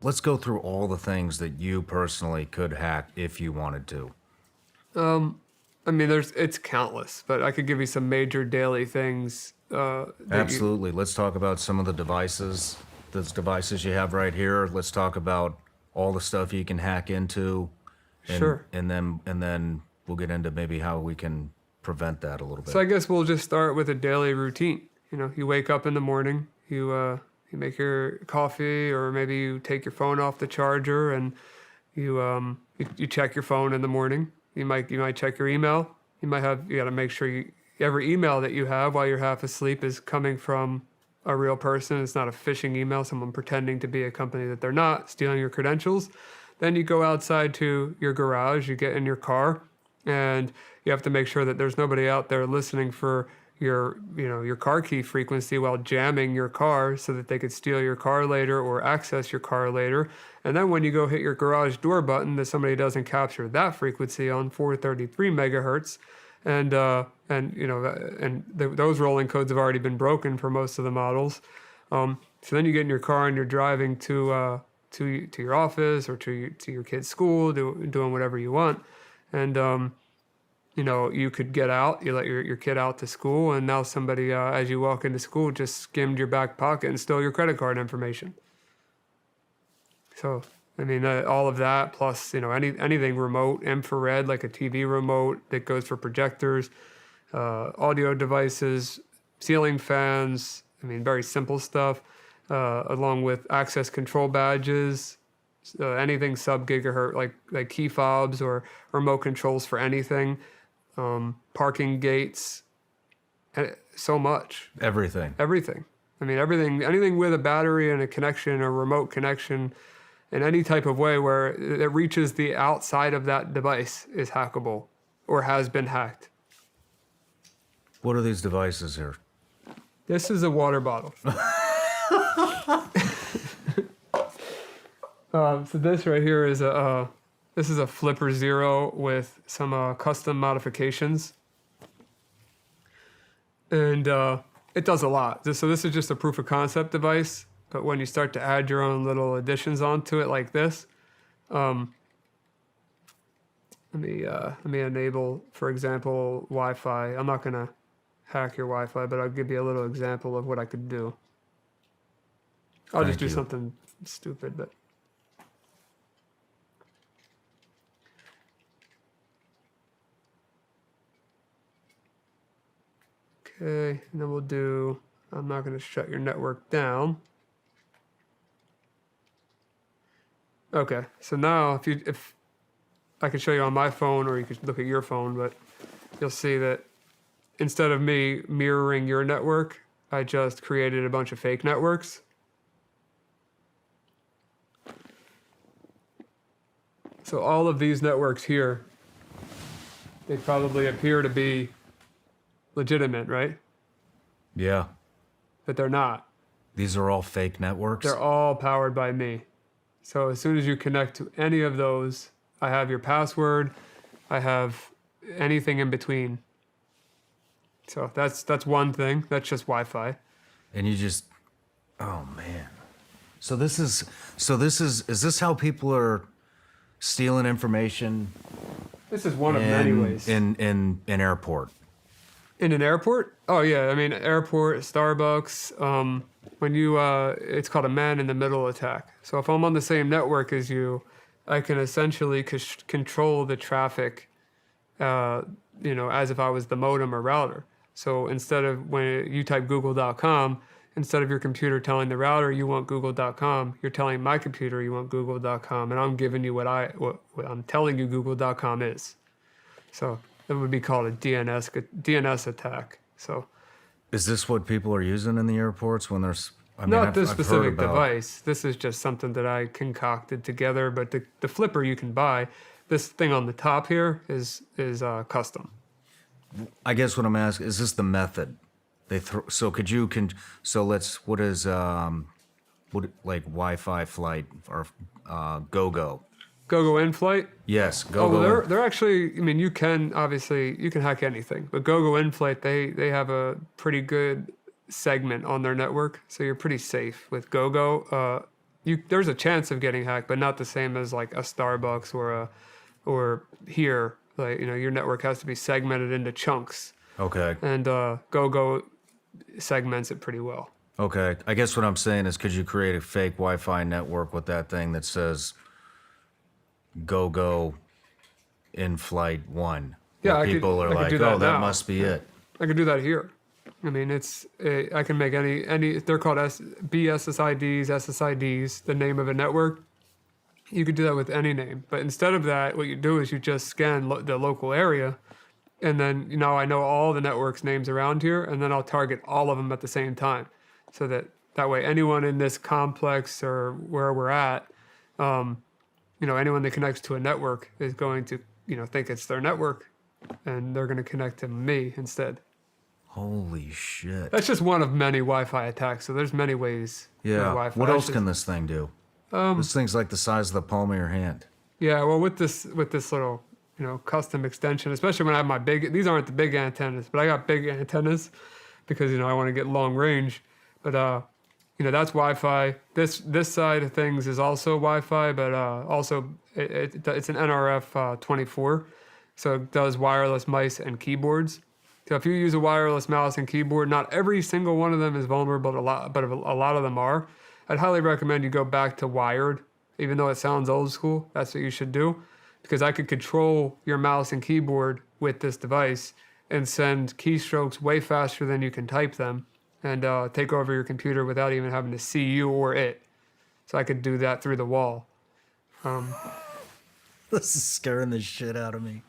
let's go through all the things that you personally could hack if you wanted to. I mean, it's countless, but I could give you some major daily things. Absolutely. Let's talk about some of the devices. Those devices you have right here. Let's talk about all the stuff you can hack into, Sure. and then we'll get into maybe how we can prevent that a little bit. So I guess we'll just start with a daily routine. You know, you wake up in the morning, you make your coffee, or maybe you take your phone off the charger and you check your phone in the morning. You might check your email. You got to make sure every email that you have while you're half asleep is coming from a real person. It's not a phishing email, someone pretending to be a company that they're not, stealing your credentials. Then you go outside to your garage, you get in your car, and you have to make sure that there's nobody out there listening for your car key frequency while jamming your car so that they could steal your car later or access your car later. And then when you go hit your garage door button, that somebody doesn't capture that frequency on 433 megahertz. Those rolling codes have already been broken for most of the models. So then you get in your car and you're driving to your office or to your kid's school, doing whatever you want. And you could get out, you let your kid out to school, and now somebody, as you walk into school, just skimmed your back pocket and stole your credit card information. So, I mean, all of that, plus, anything remote, infrared, like a TV remote that goes for projectors, audio devices, ceiling fans, I mean, very simple stuff, along with access control badges, anything sub-gigahertz, like key fobs or remote controls for anything. Parking gates, so much. Everything. I mean, anything with a battery and a connection, a remote connection, in any type of way where it reaches the outside of that device is hackable or has been hacked. What are these devices here? This is a water bottle. So this right here is this is a Flipper Zero with some custom modifications. And it does a lot. So this is just a proof of concept device, but when you start to add your own little additions onto it like this, let me enable, for example, Wi-Fi. I'm not gonna hack your Wi-Fi, but I'll give you a little example of what I could do. I'll just do something stupid, but. Okay, and then we'll do, I'm not going to shut your network down. Okay, so now if I could show you on my phone, or you could look at your phone, but you'll see that instead of me mirroring your network, I just created a bunch of fake networks. So all of these networks here, they probably appear to be legitimate, right? Yeah. But they're not. These are all fake networks? They're all powered by me. So as soon as you connect to any of those, I have your password, I have anything in between. So that's one thing. That's just Wi-Fi. And you just, oh man. Is this how people are stealing information? This is one of many ways. In an airport. In an airport? Oh yeah, I mean airport, Starbucks. When you, it's called a man-in-the-middle attack. So if I'm on the same network as you, I can essentially control the traffic, as if I was the modem or router. So instead of when you type google.com, instead of your computer telling the router you want google.com, you're telling my computer you want google.com, and I'm giving you what I'm telling you google.com is. So it would be called a DNS attack. So, is this what people are using in the airports when there's? Not this specific device. This is just something that I concocted together. But the flipper you can buy. This thing on the top here is custom. I guess what I'm asking is this the method they throw? So what is like Wi-Fi flight or GoGo? GoGo in-flight? Yes, GoGo. Oh, well, they're actually, I mean, you can hack anything, but GoGo in-flight, they have a pretty good segment on their network, so you're pretty safe with GoGo. there's a chance of getting hacked, but not the same as like a Starbucks or here. Like, your network has to be segmented into chunks, Okay. and Go segments it pretty well. Okay. I guess what I'm saying is, could you create a fake Wi-Fi network with that thing that says go in flight 1? Yeah, Where I could- people are I could like, do that oh, that now." must be it. I can do that here. I mean, I can make any. They're called BSSIDs, SSIDs, the name of a network. You could do that with any name, but instead of that, what you do is you just scan the local area, and then I know all the networks names around here, and then I'll target all of them at the same time, so that way anyone in this complex or where we're at, anyone that connects to a network is going to think it's their network, and they're going to connect to me instead. Holy shit. That's just one of many Wi-Fi attacks. So there's many ways. with Yeah. Wi-Fi. What That's else just- can this thing do? This thing's like the size of the palm of your hand. Yeah. Well, with this little custom extension, especially when I have my big. These aren't the big antennas, but I got big antennas because I want to get long range. But that's Wi-Fi. This side of things is also Wi-Fi, but also it's an NRF 24, so it does wireless mice and keyboards. So if you use a wireless mouse and keyboard, not every single one of them is vulnerable, but a lot of them are. I'd highly recommend you go back to wired, even though it sounds old school. That's what you should do, because I could control your mouse and keyboard with this device and send keystrokes way faster than you can type them, and take over your computer without even having to see you or it. So I could do that through the wall. This is scaring the shit out of me.